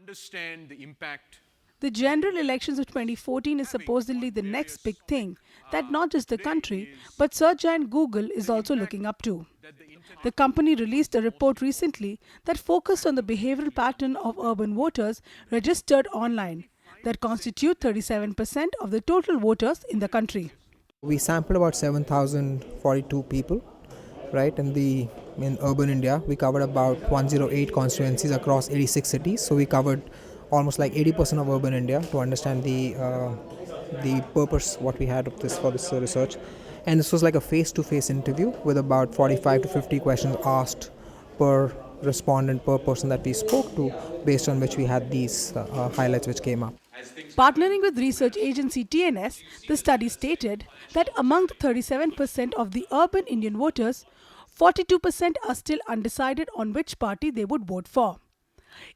understand the impact. The general elections of 2014 is supposedly the next big thing that not just the country, but search giant Google is also looking up to. The company released a report recently that focused on the behavioral pattern of urban voters registered online that constitute 37% of the total voters in the country. We sampled about 7,042 people, right? In urban India, we covered about 108 constituencies across 86 cities. So we covered almost like 80% of urban India to understand the purpose what we had of this for this research. And this was like a face-to-face interview with about 45 to 50 questions asked per respondent, per person that we spoke to, based on which we had these highlights which came up. Partnering with research agency TNS, the study stated that among the 37% of the urban Indian voters, 42% are still undecided on which party they would vote for.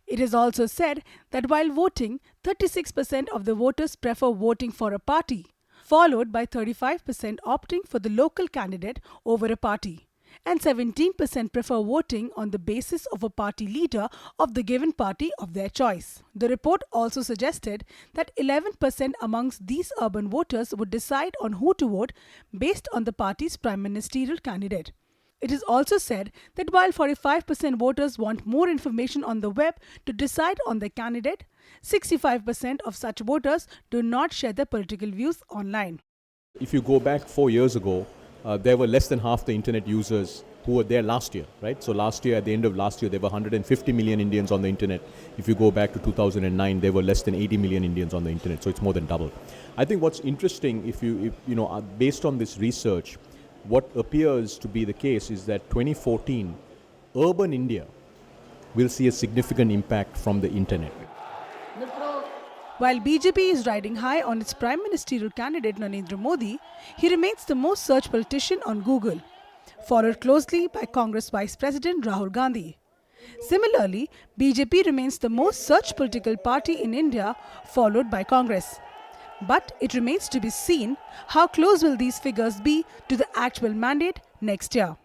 It is also said that while voting, 36% of the voters prefer voting for a party, followed by 35% opting for the local candidate over a party, and 17% prefer voting on the basis of a party leader of the given party of their choice. The report also suggested that 11% amongst these urban voters would decide on who to vote based on the party's prime ministerial candidate. It is also said that while 45% voters want more information on the web to decide on their candidate, 65% of such voters do not share their political views online. If you go back 4 years ago, there were less than half the internet users who were there last year, right? So last year, at the end of last year, there were 150 million Indians on the internet. If you go back to 2009, there were less than 80 million Indians on the internet. So it's more than double. I think what's interesting, based on this research, what appears to be the case is that 2014, urban India will see a significant impact from the internet. While BJP is riding high on its prime ministerial candidate Narendra Modi, he remains the most searched politician on Google, followed closely by Congress Vice President Rahul Gandhi. Similarly, BJP remains the most searched political party in India, followed by Congress. But it remains to be seen how close will these figures be to the actual mandate next year.